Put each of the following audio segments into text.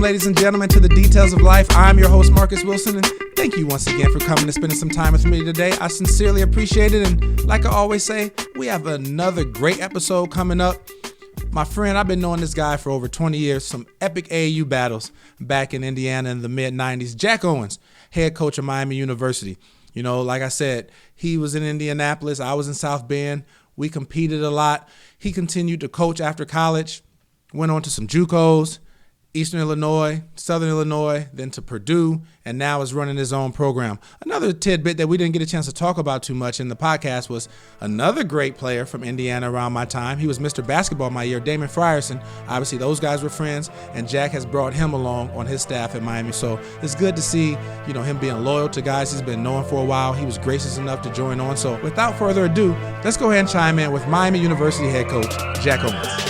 ladies and gentlemen, to the Details of Life. I'm your host, Marcus Wilson, and thank you once again for coming and spending some time with me today. I sincerely appreciate it, and like I always say, we have another great episode coming up. My friend, I've been knowing this guy for over 20 years, some epic AAU battles back in Indiana in the mid-90s. Jack Owens, head coach of Miami University. You know, like I said, he was in Indianapolis. I was in South Bend. We competed a lot. He continued to coach after college, went on to some JUCOs, Eastern Illinois, Southern Illinois, then to Purdue, and now is running his own program. Another tidbit that we didn't get a chance to talk about too much in the podcast was another great player from Indiana around my time. He was Mr. Basketball my year, Damon Frierson. Obviously, those guys were friends, and Jack has brought him along on his staff at Miami. So it's good to see, him being loyal to guys he's been knowing for a while. He was gracious enough to join on. So without further ado, let's go ahead and chime in with Miami University head coach, Jack Owens.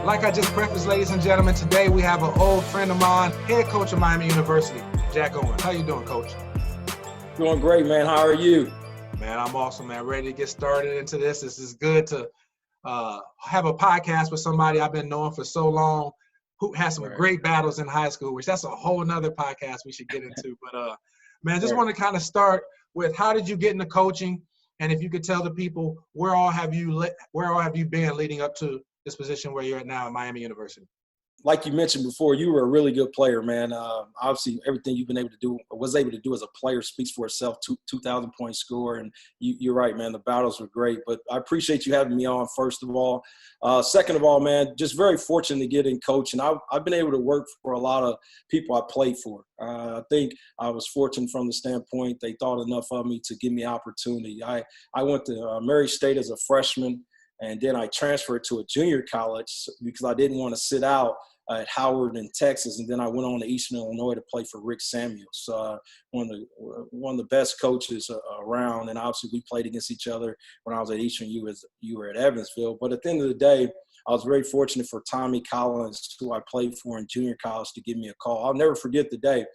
Like I just prefaced, ladies and gentlemen, today we have an old friend of mine, head coach of Miami University, Jack Owens. How you doing, Coach? Doing great, man. How are you? Man, I'm awesome, man. Ready to get started into this. This is good to have a podcast with somebody I've been knowing for so long, who has some great battles in high school, which that's a whole nother podcast we should get into. But, man, just want to kind of start with how did you get into coaching? And if you could tell the people, where all have you been leading up to this position where you're at now at Miami University? Like you mentioned before, you were a really good player, man. Obviously, everything you've been able to do, or was able to do as a player, speaks for itself. 2,000-point score, and you're right, man. The battles were great, but I appreciate you having me on. First of all, second of all, man, just very fortunate to get in coaching. I've been able to work for a lot of people I played for. I think I was fortunate from the standpoint they thought enough of me to give me opportunity. I went to Murray State as a freshman. And then I transferred to a junior college because I didn't want to sit out at Howard in Texas. And then I went on to Eastern Illinois to play for Rick Samuels, one of the best coaches around. And obviously we played against each other when I was at Eastern. You were at Evansville. But at the end of the day, I was very fortunate for Tommy Collins, who I played for in junior college, to give me a call. I'll never forget the day.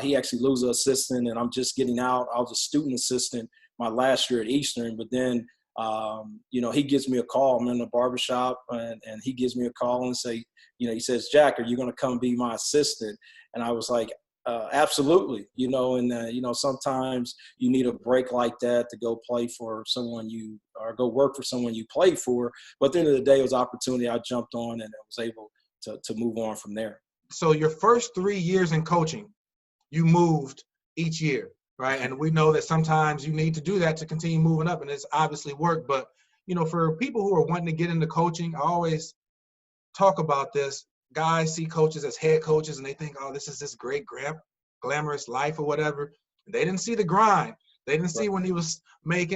He actually was an assistant, and I'm just getting out. I was a student assistant my last year at Eastern, but then he gives me a call. I'm in the barbershop, and he gives me a call and he says, Jack, are you going to come be my assistant? And I was like, absolutely. Sometimes you need a break like that to go play for someone or go work for someone you play for. But at the end of the day, it was an opportunity. I jumped on and I was able to move on from there. So your first 3 years in coaching, you moved each year. Right. And we know that sometimes you need to do that to continue moving up, and it's obviously worked. But, for people who are wanting to get into coaching, I always talk about this. Guys see coaches as head coaches and they think, oh, this is this great glamorous life or whatever. They didn't see the grind. They didn't see when he was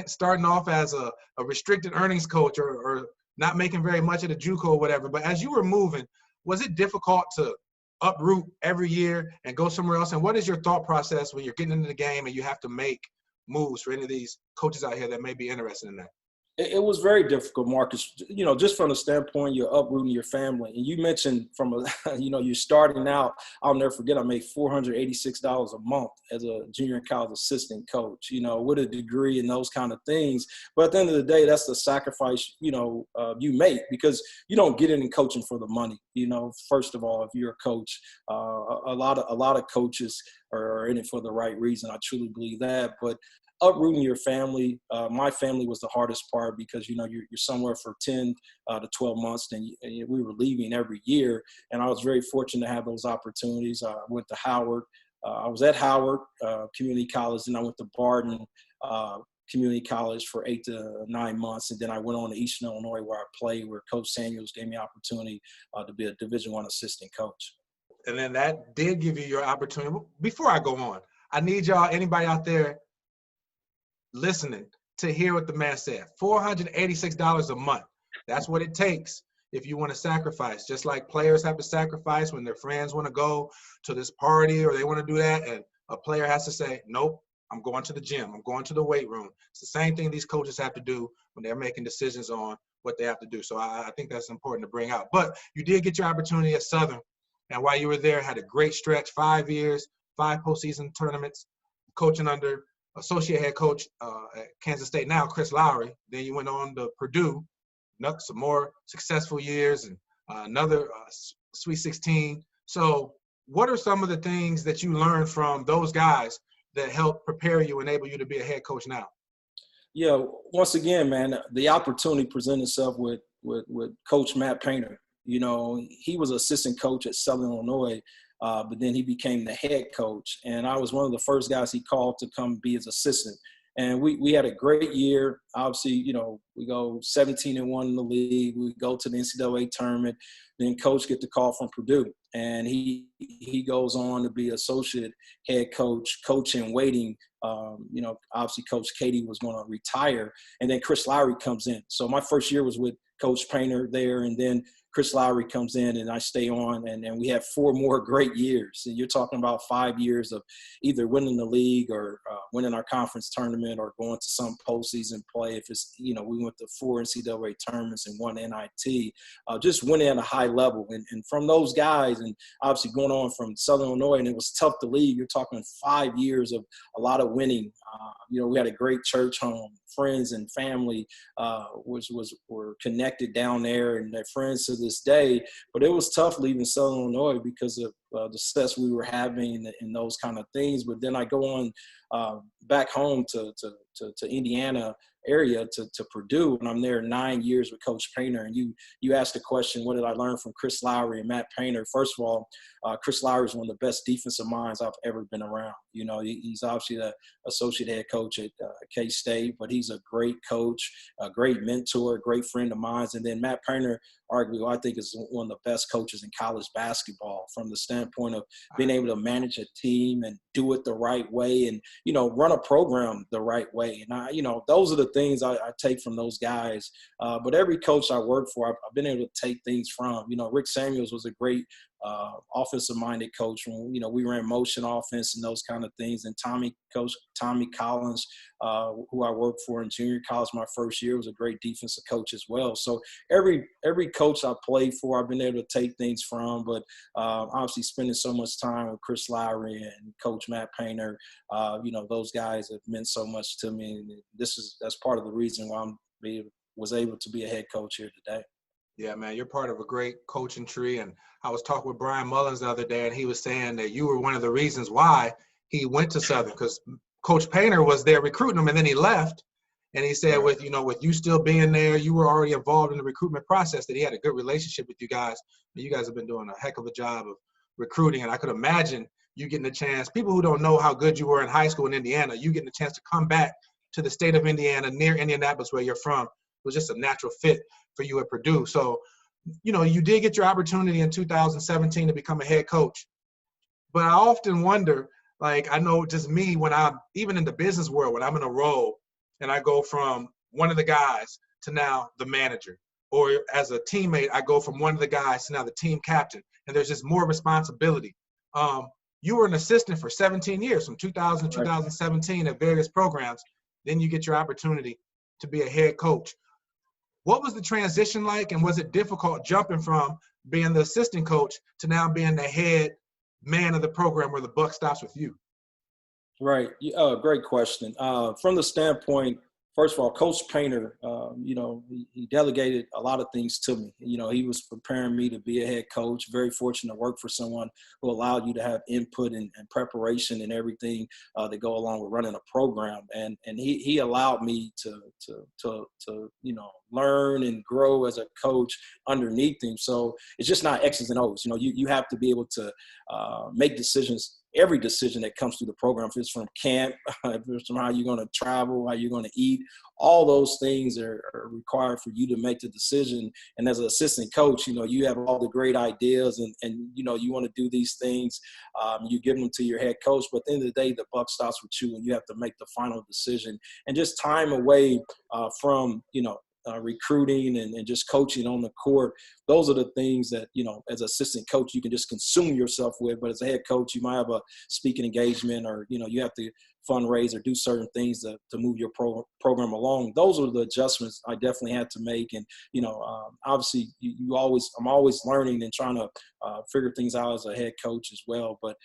starting off as a restricted earnings coach or not making very much at a JUCO or whatever. But as you were moving, was it difficult to uproot every year and go somewhere else? And what is your thought process when you're getting into the game and you have to make moves for any of these coaches out here that may be interested in that? It was very difficult, Marcus, just from the standpoint you're uprooting your family. And you mentioned you're starting out. I'll never forget, I made $486 a month as a junior college assistant coach, with a degree and those kind of things. But at the end of the day, that's the sacrifice, you make, because you don't get in coaching for the money. First of all, if you're a coach, a lot of coaches are in it for the right reason. I truly believe that. But uprooting your family, my family was the hardest part because, you're somewhere for 10 to 12 months, and we were leaving every year. And I was very fortunate to have those opportunities. I went to Howard. I was at Howard Community College, and I went to Barton Community College for 8 to 9 months. And then I went on to Eastern Illinois where I played, where Coach Samuels gave me opportunity to be a Division I assistant coach. And then that did give you your opportunity. Before I go on, I need anybody out there listening, to hear what the man said. $486 a month. That's what it takes if you want to sacrifice. Just like players have to sacrifice when their friends want to go to this party or they want to do that, and a player has to say, nope, I'm going to the gym. I'm going to the weight room. It's the same thing these coaches have to do when they're making decisions on what they have to do. So I think that's important to bring out. But you did get your opportunity at Southern, and while you were there, had a great stretch, 5 years, 5 postseason tournaments, coaching under associate head coach at Kansas State now, Chris Lowry. Then you went on to Purdue, some more successful years, and another Sweet 16. So what are some of the things that you learned from those guys that helped prepare you, enable you to be a head coach now? Yeah, once again, man, the opportunity presented itself with Coach Matt Painter. You know, he was assistant coach at Southern Illinois, but then he became the head coach. And I was one of the first guys he called to come be his assistant. And we had a great year. Obviously, you know, we go 17-1 in the league. We go to the NCAA tournament. Then coach get the call from Purdue. And he goes on to be associate head coach in waiting. You know, obviously Coach Katie was going to retire. And then Chris Lowry comes in. So my first year was with Coach Painter there. And then Chris Lowry comes in and I stay on, and we have 4 more great years. And you're talking about 5 years of either winning the league or winning our conference tournament or going to some postseason play. If it's, you know, we went to 4 NCAA tournaments and 1 NIT, just winning at a high level. And from those guys, and obviously going on from Southern Illinois, and it was tough to leave. You're talking 5 years of a lot of winning. You know, we had a great church home, friends and family were connected down there, and they're friends to this day. But it was tough leaving Southern Illinois because of the success we were having and those kind of things. But then I go on back home to Indiana area to Purdue, and I'm there 9 years with Coach Painter. And you asked the question, what did I learn from Chris Lowry and Matt Painter? First of all, Chris Lowry is one of the best defensive minds I've ever been around. You know, he's obviously the associate head coach at K-State, but he's a great coach, a great mentor, a great friend of mine. And then Matt Painter, arguably, I think is one of the best coaches in college basketball from the standpoint of being able to manage a team and do it the right way and, you know, run a program the right way. And, you know, those are the things I take from those guys. But every coach I work for, I've been able to take things from. You know, Rick Samuels was a great offensive-minded coach when, you know, we ran motion offense and those kind of things. And Coach Tommy Collins, who I worked for in junior college my first year, was a great defensive coach as well. So every coach I played for, I've been able to take things from. But obviously spending so much time with Chris Lowry and Coach Matt Painter, you know, those guys have meant so much to me. And that's part of the reason why was able to be a head coach here today. Yeah, man, you're part of a great coaching tree. And I was talking with Brian Mullins the other day, and he was saying that you were one of the reasons why he went to Southern, because Coach Painter was there recruiting him, and then he left. And he said, with you still being there, you were already involved in the recruitment process, that he had a good relationship with you guys. And you guys have been doing a heck of a job of recruiting. And I could imagine you getting a chance, people who don't know how good you were in high school in Indiana, you getting a chance to come back to the state of Indiana, near Indianapolis, where you're from. It was just a natural fit for you at Purdue. So, you know, you did get your opportunity in 2017 to become a head coach. But I often wonder, like, I know just me, when I'm even in the business world, when I'm in a role and I go from one of the guys to now the manager, or as a teammate, I go from one of the guys to now the team captain, and there's just more responsibility. You were an assistant for 17 years, from 2000 to 2017 at various programs. Then you get your opportunity to be a head coach. What was the transition like, and was it difficult jumping from being the assistant coach to now being the head man of the program where the buck stops with you? Right. Great question. From the standpoint, first of all, Coach Painter, you know, he delegated a lot of things to me. You know, he was preparing me to be a head coach. Very fortunate to work for someone who allowed you to have input and preparation and everything that go along with running a program. And he allowed me to you know, learn and grow as a coach underneath him. So it's just not X's and O's. You know, you have to be able to make decisions. Every decision that comes through the program, if it's from camp, if it's from how you're going to travel, how you're going to eat, all those things are required for you to make the decision. And as an assistant coach, you know, you have all the great ideas and you know, you want to do these things. You give them to your head coach, but at the end of the day, the buck stops with you and you have to make the final decision. And just time away from, you know, recruiting and just coaching on the court. Those are the things that, as an assistant coach, you can just consume yourself with. But as a head coach, you might have a speaking engagement, or, you have to fundraise or do certain things to move your program along. Those are the adjustments I definitely had to make. And, obviously I'm always learning and trying to figure things out as a head coach as well. But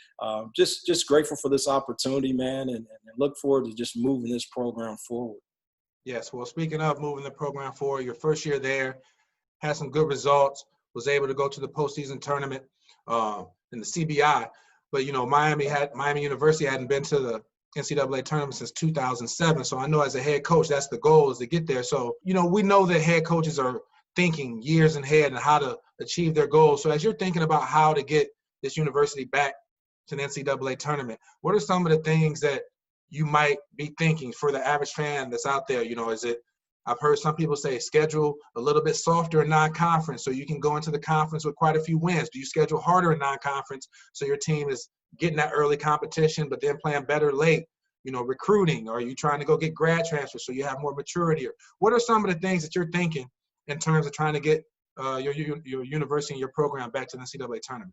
just grateful for this opportunity, man, and look forward to just moving this program forward. Yes. Well, speaking of moving the program forward, your first year there, had some good results, was able to go to the postseason tournament in the CBI. But, Miami University hadn't been to the NCAA tournament since 2007. So I know as a head coach, that's the goal, is to get there. So, we know that head coaches are thinking years ahead and how to achieve their goals. So as you're thinking about how to get this university back to the NCAA tournament, what are some of the things that you might be thinking for the average fan that's out there? Is it, I've heard some people say, schedule a little bit softer in non-conference so you can go into the conference with quite a few wins. Do you schedule harder in non-conference so your team is getting that early competition but then playing better late? Recruiting, or are you trying to go get grad transfers so you have more maturity? Or what are some of the things that you're thinking in terms of trying to get your university and your program back to the NCAA tournament?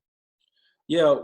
Yeah,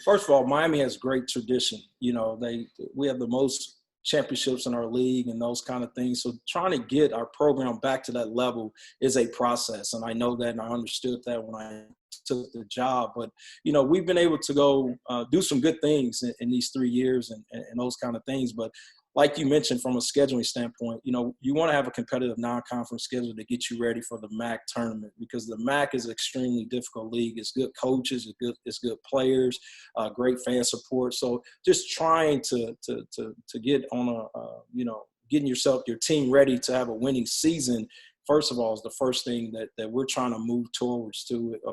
first of all, Miami has great tradition. We have the most championships in our league and those kind of things. So trying to get our program back to that level is a process. And I know that, and I understood that when I took the job. But, we've been able to go do some good things in these 3 years and those kind of things. But like you mentioned, from a scheduling standpoint, you want to have a competitive non-conference schedule to get you ready for the MAC tournament, because the MAC is an extremely difficult league. It's good coaches, it's good players, great fan support. So just trying to get on getting your team ready to have a winning season, first of all, is the first thing that we're trying to move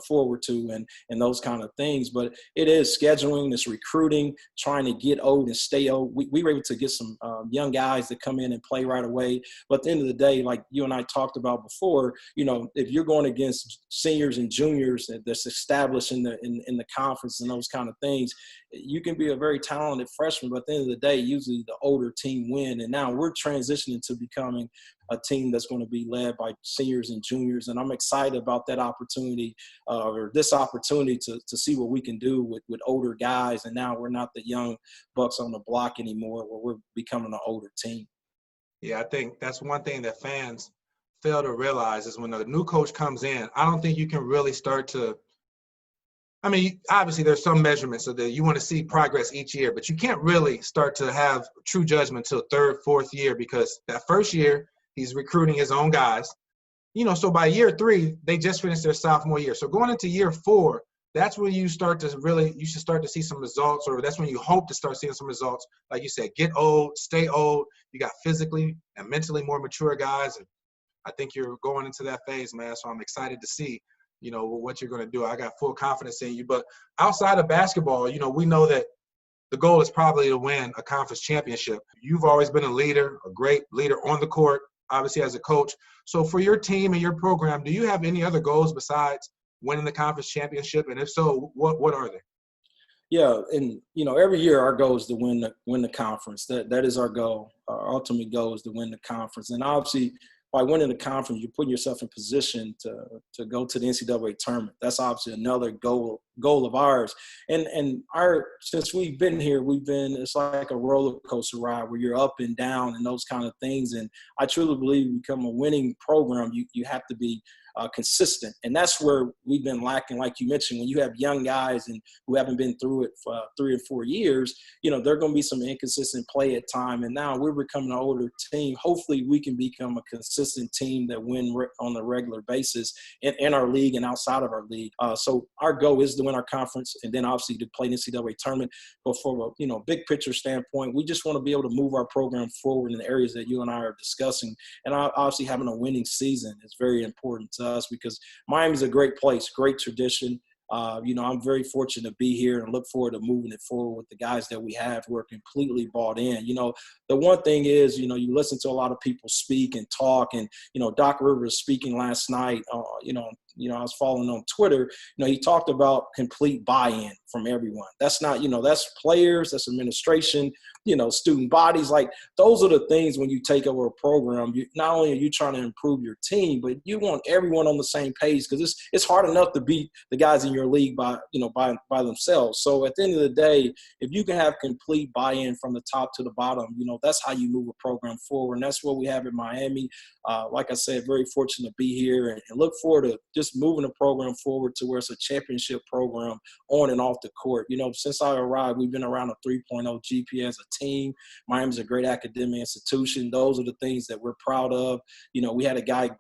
forward to and those kind of things. But it is scheduling, it's recruiting, trying to get old and stay old. We were able to get some young guys that come in and play right away. But at the end of the day, like you and I talked about before, if you're going against seniors and juniors that's established in the conference and those kind of things, you can be a very talented freshman, but at the end of the day, usually the older team win. And now we're transitioning to becoming a team that's going to be led by seniors and juniors. And I'm excited about that opportunity, or this opportunity to see what we can do with older guys. And now we're not the young bucks on the block anymore, where we're becoming an older team. Yeah, I think that's one thing that fans fail to realize is when a new coach comes in, I don't think you can really start to – I mean, obviously there's some measurements so that you want to see progress each year, but you can't really start to have true judgment till third, fourth year, because that first year he's recruiting his own guys. So by year 3, they just finished their sophomore year. So going into year 4, that's when you should start to see some results, or that's when you hope to start seeing some results. Like you said, get old, stay old. You got physically and mentally more mature guys. And I think you're going into that phase, man. So I'm excited to see, what you're going to do. I got full confidence in you. But outside of basketball, we know that the goal is probably to win a conference championship. You've always been a leader, a great leader on the court, obviously as a coach. So for your team and your program, do you have any other goals besides winning the conference championship? And if so, what are they? Yeah, and every year our goal is to win the conference. That is our goal. Our ultimate goal is to win the conference. And obviously, by winning the conference, you're putting yourself in position to go to the NCAA tournament. That's obviously another goal of ours. And since we've been here, it's like a roller coaster ride where you're up and down and those kind of things. And I truly believe to become a winning program, you have to be consistent. And that's where we've been lacking. Like you mentioned, when you have young guys and who haven't been through it for 3 or 4 years, there are going to be some inconsistent play at time. And now we're becoming an older team. Hopefully we can become a consistent team that win on a regular basis in our league and outside of our league. So our goal is to win our conference and then obviously to play the NCAA tournament. But from a big picture standpoint, we just want to be able to move our program forward in the areas that you and I are discussing. And obviously having a winning season is very important to us, because Miami's a great place, great tradition. I'm very fortunate to be here and look forward to moving it forward with the guys that we have who are completely bought in. The one thing is, you listen to a lot of people speak and talk, and, Doc Rivers speaking last night, I was following on Twitter, he talked about complete buy-in from everyone. That's not, that's players, that's administration, student bodies. Like, those are the things when you take over a program, not only are you trying to improve your team, but you want everyone on the same page, because it's hard enough to beat the guys in your league by themselves. So at the end of the day, if you can have complete buy-in from the top to the bottom, that's how you move a program forward. And that's what we have in Miami. Like I said, very fortunate to be here, and look forward to just moving the program forward to where it's a championship program on and off the court. Since I arrived, we've been around a 3.0 GPA as a team. Miami's a great academic institution. Those are the things that we're proud of. We had a guy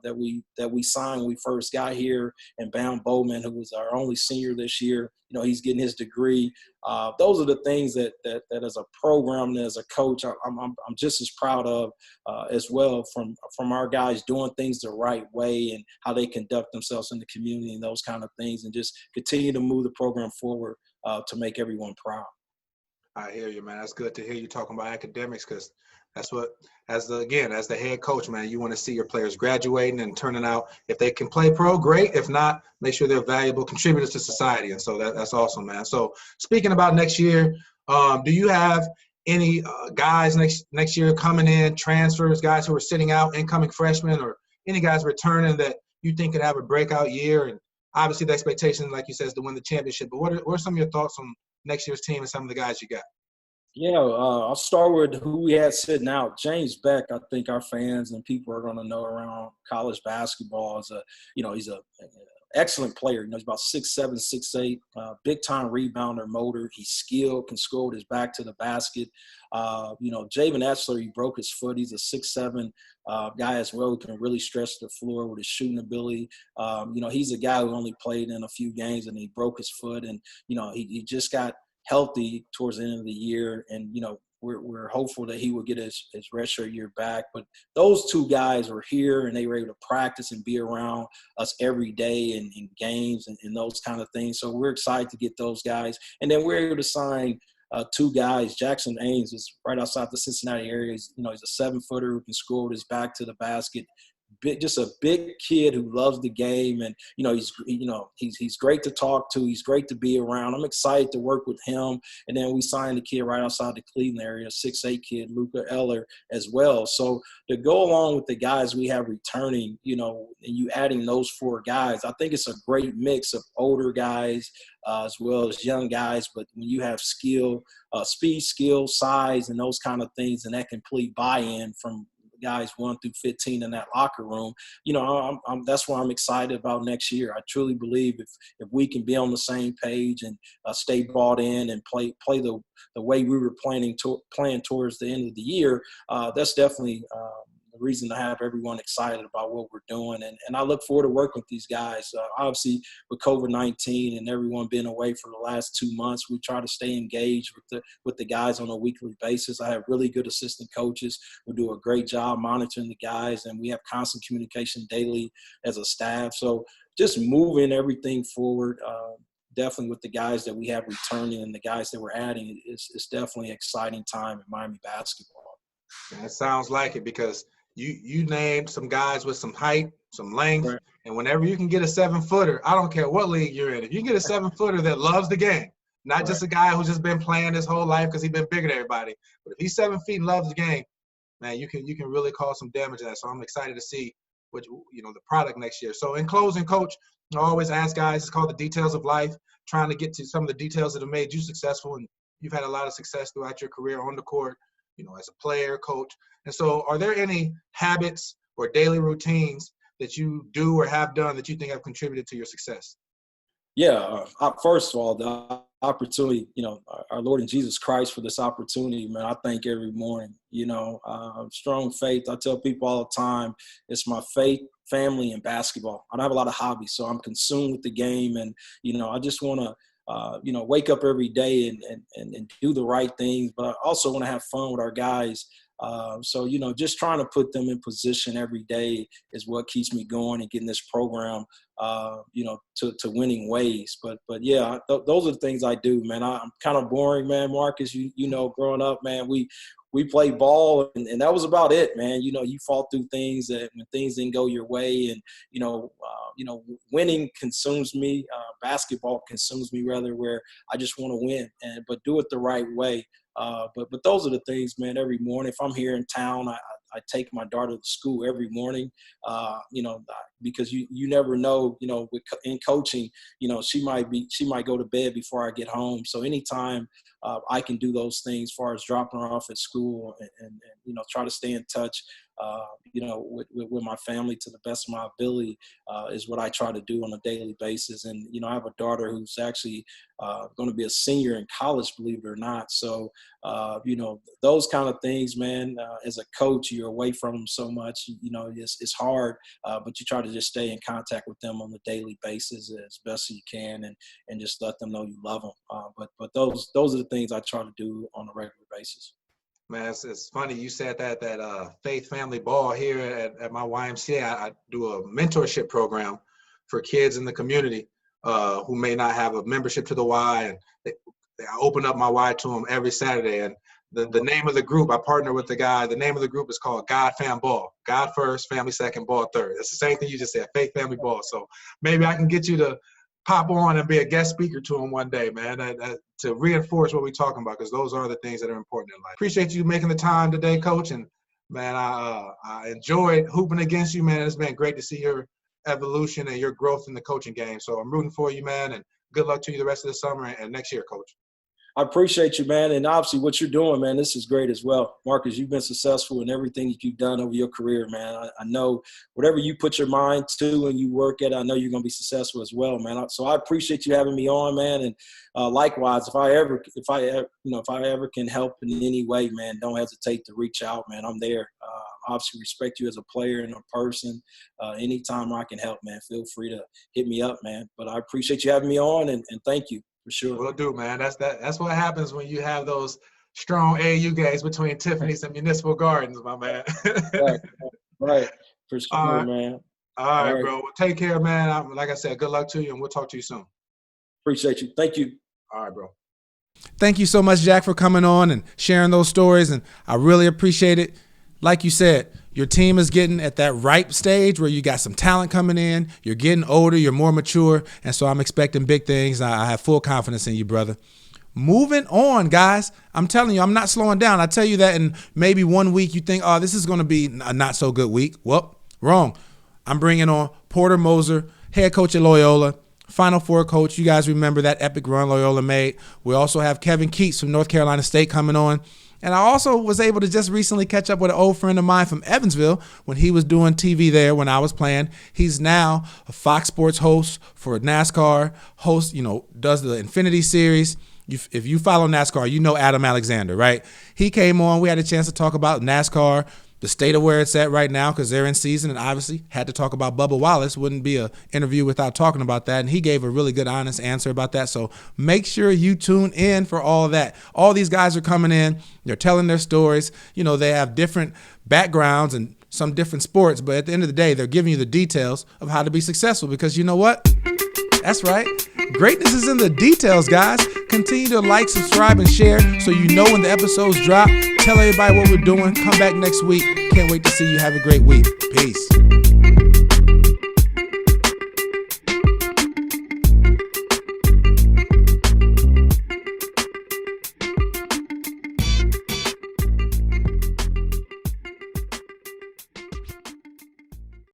that we signed when we first got here, and Bam Bowman, who was our only senior this year. He's getting his degree. Those are the things that as a program and as a coach, I'm just as proud of as well, from our guys doing things the right way and how they conduct themselves in the community and those kind of things, and just continue to move the program forward to make everyone proud. I hear you, man. That's good to hear you talking about academics, because that's what, as the head coach, man, you want to see your players graduating and turning out. If they can play pro, great. If not, make sure they're valuable contributors to society. And so that's awesome, man. So speaking about next year, do you have any guys next year coming in, transfers, guys who are sitting out, incoming freshmen, or any guys returning that you think could have a breakout year? And obviously the expectation, like you said, is to win the championship. But what are some of your thoughts on next year's team and some of the guys you got? Yeah, I'll start with who we had sitting out. James Beck, I think our fans and people are going to know around college basketball as he's an excellent player. He's about 6'7", 6'8", big-time rebounder, motor. He's skilled, can score with his back to the basket. Javen Etzler, he broke his foot. He's a 6'7" guy as well, who can really stretch the floor with his shooting ability. He's a guy who only played in a few games, and he broke his foot. And, he just got healthy towards the end of the year, and we're hopeful that he will get his redshirt year back. But those two guys were here, and they were able to practice and be around us every day in games and those kind of things. So we're excited to get those guys. And then we're able to sign two guys. Jackson Owens is right outside the Cincinnati area. He's a 7-footer who can score with his back to the basket. Just a big kid who loves the game, and he's great to talk to. He's great to be around. I'm excited to work with him. And then we signed a kid right outside the Cleveland area, a 6'8" kid, Luca Eller, as well. So to go along with the guys we have returning, and you adding those 4 guys, I think it's a great mix of older guys as well as young guys. But when you have skill, speed, skill, size, and those kind of things, and that complete buy-in from guys 1 through 15 in that locker room, that's what I'm excited about next year. I truly believe if we can be on the same page and stay bought in and play the way we were playing towards the end of the year, that's definitely the reason to have everyone excited about what we're doing. And I look forward to working with these guys. Obviously, with COVID-19 and everyone being away for the last 2 months, we try to stay engaged with the guys on a weekly basis. I have really good assistant coaches who do a great job monitoring the guys, and we have constant communication daily as a staff. So just moving everything forward, definitely with the guys that we have returning and the guys that we're adding, it's definitely an exciting time in Miami basketball. That sounds like it, because you named some guys with some height, some length, right. And whenever you can get a 7-footer, I don't care what league you're in, if you get a 7-footer that loves the game, not right. Just a guy who's just been playing his whole life because he's been bigger than everybody, but if he's 7 feet and loves the game, man, you can really cause some damage to that. So I'm excited to see the product next year. So in closing, Coach, I always ask guys, it's called the details of life, trying to get to some of the details that have made you successful, and you've had a lot of success throughout your career on the court, as a player, coach. And so are there any habits or daily routines that you do or have done that you think have contributed to your success? Yeah. First of all, the opportunity, our Lord and Jesus Christ for this opportunity, man, I thank every morning, strong faith. I tell people all the time, it's my faith, family, and basketball. I don't have a lot of hobbies, so I'm consumed with the game. And, I just want to, wake up every day and do the right things, but I also want to have fun with our guys. So, just trying to put them in position every day is what keeps me going and getting this program, to winning ways. But yeah, those are the things I do, man. I'm kind of boring, man. Marcus, growing up, man, we we played ball, and that was about it, man. You fought through things that when things didn't go your way, and winning consumes me. Basketball consumes me, rather, where I just want to win, but do it the right way. But those are the things, man. Every morning, if I'm here in town, I take my daughter to school every morning, because you never know, in coaching, she might go to bed before I get home. So anytime I can do those things as far as dropping her off at school and try to stay in touch, with my family to the best of my ability, is what I try to do on a daily basis. And, I have a daughter who's actually going to be a senior in college, believe it or not. So, those kind of things, man, as a coach, you're away from them so much, it's hard, but you try to just stay in contact with them on a daily basis as best as you can, and just let them know you love them. But those are the things I try to do on a regular basis. Man, it's funny you said that Faith Family Ball here at my YMCA. I do a mentorship program for kids in the community who may not have a membership to the Y, and I open up my Y to them every Saturday. And the name of the group, I partner with the guy. The name of the group is called God Fam Ball. God first, family second, ball third. It's the same thing you just said, Faith Family Ball. So maybe I can get you to pop on and be a guest speaker to them one day, man, to reinforce what we're talking about, because those are the things that are important in life. Appreciate you making the time today, Coach. And, man, I enjoyed hooping against you, man. It's been great to see your evolution and your growth in the coaching game. So I'm rooting for you, man, and good luck to you the rest of the summer and next year, Coach. I appreciate you, man. And obviously what you're doing, man, this is great as well. Marcus, you've been successful in everything that you've done over your career, man. I know whatever you put your mind to and you work at, I know you're going to be successful as well, man. So I appreciate you having me on, man. And likewise, if I ever can help in any way, man, don't hesitate to reach out, man. I'm there. Obviously respect you as a player and a person. Anytime I can help, man, feel free to hit me up, man. But I appreciate you having me on, and thank you. For sure. Will do, man. That's what happens when you have those strong AAU games between Tiffany's and Municipal Gardens, my man. Right. For sure, man. All right, bro. Well, take care, man. Like I said, good luck to you, and we'll talk to you soon. Appreciate you. Thank you. All right, bro. Thank you so much, Jack, for coming on and sharing those stories, and I really appreciate it. Like you said, your team is getting at that ripe stage where you got some talent coming in, you're getting older, you're more mature, and so I'm expecting big things. I have full confidence in you, brother. Moving on, guys. I'm telling you, I'm not slowing down. I tell you that in maybe 1 week you think, oh, this is going to be a not-so-good week. Well, wrong. I'm bringing on Porter Moser, head coach at Loyola, Final Four coach. You guys remember that epic run Loyola made. We also have Kevin Keats from North Carolina State coming on. And I also was able to just recently catch up with an old friend of mine from Evansville when he was doing TV there when I was playing. He's now a Fox Sports host for NASCAR, does the Infinity Series. If you follow NASCAR, you know Adam Alexander, right? He came on. We had a chance to talk about NASCAR, the state of where it's at right now because they're in season, and obviously had to talk about Bubba Wallace. Wouldn't be an interview without talking about that, and he gave a really good, honest answer about that. So make sure you tune in for all of that. All these guys are coming in. They're telling their stories. They have different backgrounds and some different sports, but at the end of the day, they're giving you the details of how to be successful because you know what? That's right. Greatness is in the details, guys. Continue to like, subscribe, and share so you know when the episodes drop. Tell everybody what we're doing. Come back next week. Can't wait to see you. Have a great week. Peace.